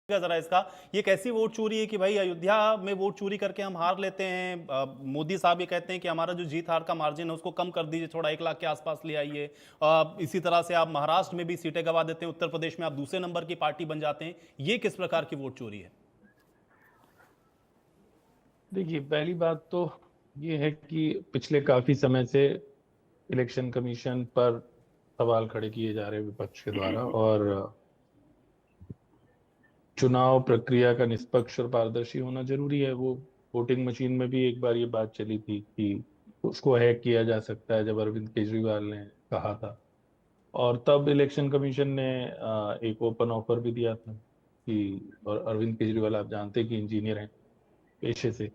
जरा इसका, ये कैसी वोट चोरी है कि भाई अयोध्या में वोट चोरी करके हम हार लेते हैं। मोदी साहब ये कहते हैं कि हमारा जो जीत हार का मार्जिन है उसको कम कर दीजिए, थोड़ा 1 लाख के आसपास ले आइए। इसी तरह से आप महाराष्ट्र में भी सीटें गंवा देते हैं, उत्तर प्रदेश में आप दूसरे नंबर की पार्टी बन जाते हैं। ये किस प्रकार की वोट चोरी है? देखिए, पहली बात तो ये है कि पिछले काफी समय से इलेक्शन कमीशन पर सवाल खड़े किए जा रहे हैं विपक्ष के द्वारा, और चुनाव प्रक्रिया का निष्पक्ष और पारदर्शी होना जरूरी है। वो वोटिंग मशीन में भी एक बार ये बात चली थी कि उसको हैक किया जा सकता है, जब अरविंद केजरीवाल ने कहा था। और तब इलेक्शन कमीशन ने एक ओपन ऑफर भी दिया था कि, और अरविंद केजरीवाल आप जानते हैं कि इंजीनियर हैं पेशे से,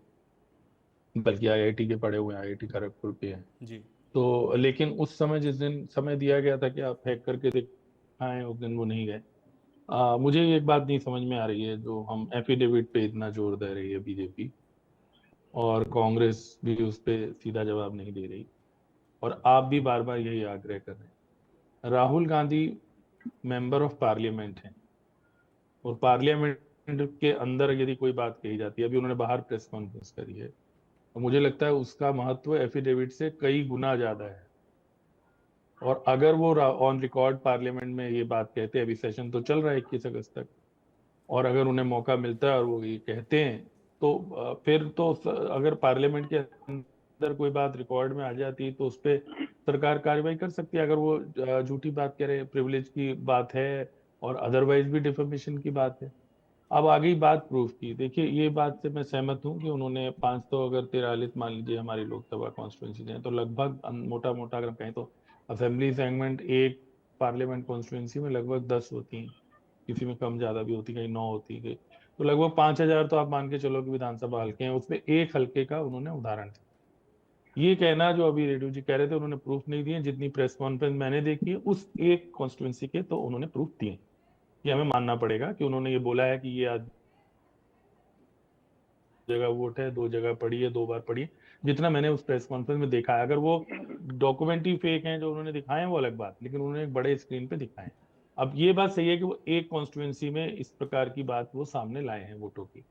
बल्कि आईआईटी के पढ़े हुए हैं, आईआईटी खड़गपुर के हैं। जी। तो लेकिन उस समय, जिस दिन समय दिया गया था कि आप हैक करके दिखाएं, उस दिन वो नहीं गए। मुझे एक बात नहीं समझ में आ रही है, जो हम एफिडेविट पे इतना जोर दे रही है बीजेपी, और कांग्रेस भी उस पे सीधा जवाब नहीं दे रही, और आप भी बार बार यही आग्रह कर रहे हैं। Rahul Gandhi member of parliament हैं, और पार्लियामेंट के अंदर यदि कोई बात कही जाती है, अभी उन्होंने बाहर प्रेस कॉन्फ्रेंस करी है, तो मुझे लगता है उसका महत्व एफिडेविट से कई गुना ज्यादा है। और अगर वो ऑन रिकॉर्ड पार्लियामेंट में ये बात कहते हैं, अभी सेशन तो चल रहा है 21 अगस्त तक, और अगर उन्हें मौका मिलता है और वो ये कहते हैं, तो फिर तो अगर पार्लियामेंट के अंदर कोई बात रिकॉर्ड में आ जाती तो उस पे सरकार कार्रवाई कर सकती है, अगर वो झूठी बात कह रहे, प्रिविलेज की बात है, और अदरवाइज भी डिफेमेशन की बात है। अब आ गई बात प्रूफ की। देखिए, ये बात से मैं सहमत हूँ कि उन्होंने 500 अगर 43 मान लीजिए हमारी लोकसभा कॉन्स्टिट्यूंसी है, तो लगभग मोटा मोटा अगर हम कहें तो असेंबली सेगमेंट एक पार्लियामेंट कॉन्स्टिट्यूंसी में लगभग 10 होती हैं, किसी में कम ज्यादा भी होती, कहीं 9 होती है, तो लगभग 5,000 तो आप मान के चलो कि विधानसभा हल्के हैं, उसमें एक हल्के का उन्होंने उदाहरण दिया। ये कहना जो अभी रेड्डी जी कह रहे थे, उन्होंने प्रूफ नहीं दिए। जितनी प्रेस कॉन्फ्रेंस मैंने देखी है उस एक कॉन्स्टिट्यूंसी के, तो उन्होंने प्रूफ दिए। ये हमें मानना पड़ेगा कि उन्होंने ये बोला है कि ये जगह वोट है, 2 जगह पड़ी है, 2 बार पड़ी है। जितना मैंने उस प्रेस कॉन्फ्रेंस में देखा है, अगर वो डॉक्यूमेंट ही फेक हैं जो उन्होंने दिखाए हैं वो अलग बात, लेकिन उन्होंने एक बड़े स्क्रीन पे दिखाए हैं। अब ये बात सही है कि वो एक कॉन्स्टिट्यूंसी में इस प्रकार की बात वो सामने लाए हैं वोटों की।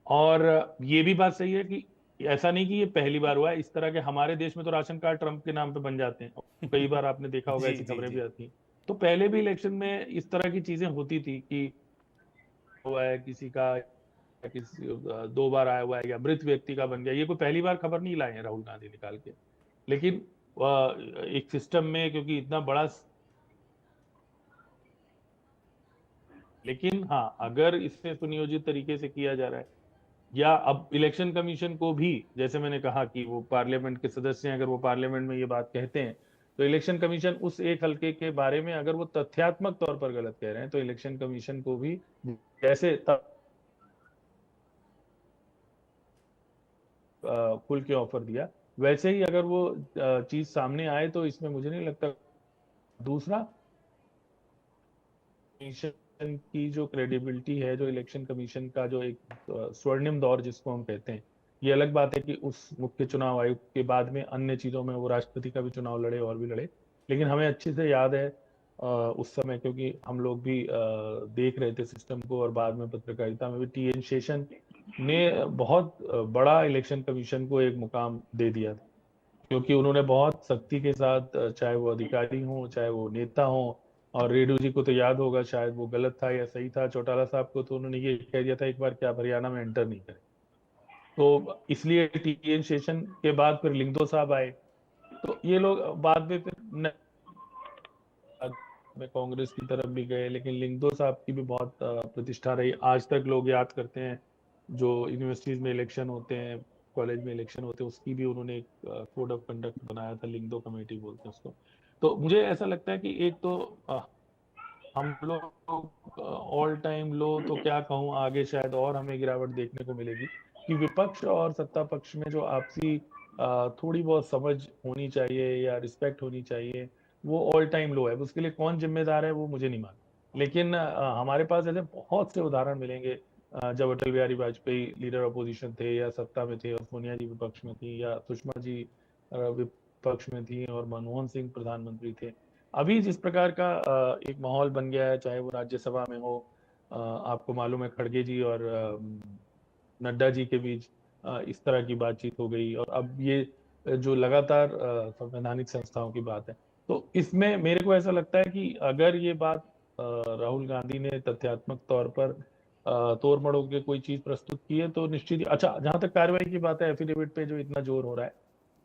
और ये भी बात सही है कि ऐसा नहीं कि ये पहली बार हुआ है इस तरह के। हमारे देश में तो राशन कार्ड ट्रंप के नाम पे बन जाते हैं, कई बार आपने देखा होगा, जी ऐसी जी खबरें भी जी। आती हैं। तो पहले भी इलेक्शन में इस तरह की चीजें होती थी कि हुआ है किसी का, किसी 2 बार आया हुआ है, या मृत व्यक्ति का बन गया। ये कोई पहली बार खबर नहीं लाए हैं राहुल गांधी निकाल के। लेकिन एक सिस्टम में, क्योंकि इतना बड़ा, लेकिन हाँ, अगर इससे सुनियोजित तरीके से किया जा रहा है, या अब इलेक्शन कमीशन को भी, जैसे मैंने कहा कि वो पार्लियामेंट के सदस्य हैं, अगर वो पार्लियामेंट में ये बात कहते हैं, तो इलेक्शन कमीशन उस एक हलके के बारे में अगर वो तथ्यात्मक तौर पर गलत कह रहे हैं, तो इलेक्शन कमीशन को भी जैसे खुल के ऑफर दिया, वैसे ही अगर वो चीज सामने आए, तो इसमें मुझे नहीं लगता। दूसरा, कमीशन की जो क्रेडिबिलिटी है, जो इलेक्शन कमीशन का जो एक स्वर्णिम दौर जिसको हम कहते हैं, ये अलग बात है कि उस मुख्य चुनाव आयुक्त के बाद में अन्य चीजों में वो राष्ट्रपति का भी चुनाव लड़े और भी लड़े। लेकिन हमें अच्छे से याद है उस समय, क्योंकि हम लोग भी देख रहे थे सिस्टम को, और बाद में पत्रकारिता में भी टी एन शेषन ने बहुत बड़ा इलेक्शन कमीशन को एक मुकाम दे दिया था, क्योंकि उन्होंने बहुत सख्ती के साथ, चाहे वो अधिकारी हों चाहे वो नेता हों, और रेड्डी जी को तो याद होगा, शायद वो गलत था या सही था, चौटाला साहब को तो उन्होंने ये कह दिया था एक बार कि आप हरियाणा में एंटर नहीं करें। तो इसलिए टी एन शेषन के बाद फिर लिंगदो साहब आए, तो ये लोग बाद में फिर बाद में कांग्रेस की तरफ भी गए, लेकिन लिंगदो साहब की भी बहुत प्रतिष्ठा रही, आज तक लोग याद करते हैं। जो यूनिवर्सिटीज में इलेक्शन होते हैं, कॉलेज में इलेक्शन होते हैं, उसकी भी उन्होंने एक कोड ऑफ कंडक्ट बनाया था, लिंगदो कमेटी बोलते हैं उसको। तो मुझे ऐसा लगता है कि एक तो हम लोग ऑल टाइम लो, तो क्या कहूँ, आगे शायद और हमें गिरावट देखने को मिलेगी, कि विपक्ष और सत्ता पक्ष में जो आपसी थोड़ी बहुत समझ होनी चाहिए या रिस्पेक्ट होनी चाहिए, वो ऑल टाइम लो है। उसके लिए कौन जिम्मेदार है वो मुझे नहीं मालूम, लेकिन हमारे पास ऐसे बहुत से उदाहरण मिलेंगे। जब अटल बिहारी वाजपेयी लीडर अपोजिशन थे या सत्ता में थे, और सोनिया जी विपक्ष में थी, या सुषमा जी विपक्ष में थी, और मनमोहन सिंह प्रधानमंत्री थे। अभी जिस प्रकार का एक माहौल बन गया है, चाहे वो राज्यसभा में हो, आपको मालूम है खड़गे जी और नड्डा जी के बीच इस तरह की बातचीत हो गई, और अब ये जो लगातार संवैधानिक संस्थाओं की बात है। तो इसमें मेरे को ऐसा लगता है कि अगर ये बात राहुल गांधी ने तथ्यात्मक तौर पर तोड़ मरोड़ के कोई चीज प्रस्तुत की है तो निश्चित ही अच्छा। जहां तक कार्रवाई की बात है, एफिडेविट पे जो इतना जोर हो रहा है,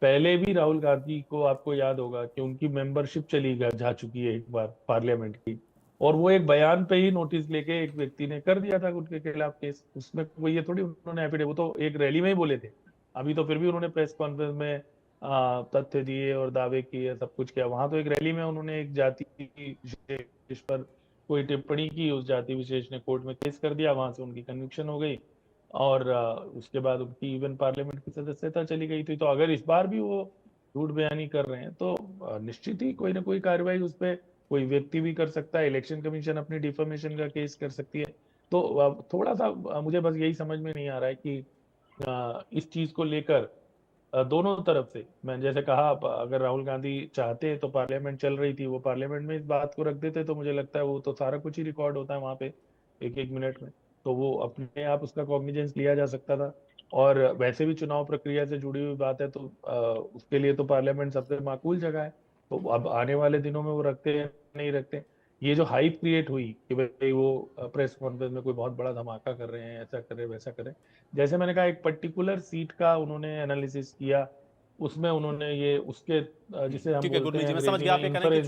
पहले भी राहुल गांधी को आपको याद होगा कि उनकी मेंबरशिप चली जा चुकी है एक बार पार्लियामेंट की, और वो एक बयान पे ही नोटिस लेके एक व्यक्ति ने कर दिया था उनके खिलाफ केस। उसमें कोई ये थोड़ी उन्होंने एफिडेविट, वो तो एक रैली में ही बोले थे। अभी तो फिर भी उन्होंने प्रेस कॉन्फ्रेंस में तथ्य दिए और दावे किए, सब कुछ किया। वहां तो एक रैली में उन्होंने एक जाति विशेष पर कोई टिप्पणी की, उस जाति विशेष ने कोर्ट में केस कर दिया, वहां से उनकी कन्विक्शन हो गई, और उसके बाद उनकी इवन पार्लियामेंट की सदस्यता चली गई थी। तो अगर इस बार भी वो झूठ बयानी कर रहे हैं तो निश्चित ही कोई ना कोई कार्रवाई उस पर कोई व्यक्ति भी कर सकता है। इलेक्शन कमीशन अपनी डिफेमेशन का केस कर सकती है। तो थोड़ा सा मुझे बस यही समझ में नहीं आ रहा है कि इस चीज को लेकर दोनों तरफ से, मैं जैसे कहा, अगर राहुल गांधी चाहते तो पार्लियामेंट चल रही थी, वो पार्लियामेंट में इस बात को रख देते तो मुझे लगता है वो तो सारा कुछ ही रिकॉर्ड होता है वहां पे एक एक मिनट में, तो वो अपने आप उसका कॉग्निजेंस लिया जा सकता था। और वैसे भी चुनाव प्रक्रिया से जुड़ी हुई बात है तो उसके लिए तो पार्लियामेंट सबसे माकूल जगह है। तो अब आने वाले दिनों में वो रखते हैं नहीं रखते। ये जो हाइप क्रिएट हुई कि भाई वो प्रेस कॉन्फ्रेंस में कोई बहुत बड़ा धमाका कर रहे हैं, ऐसा कर रहे हैं वैसा कर रहे हैं, जैसे मैंने कहा एक पर्टिकुलर सीट का उन्होंने एनालिसिस किया, उसमें उन्होंने ये उसके जिसे हम ठीक है बोलते गुरमीत हैं जी, मैं समझ अंग्रेजी गया में आपके कहने की इंफरेंस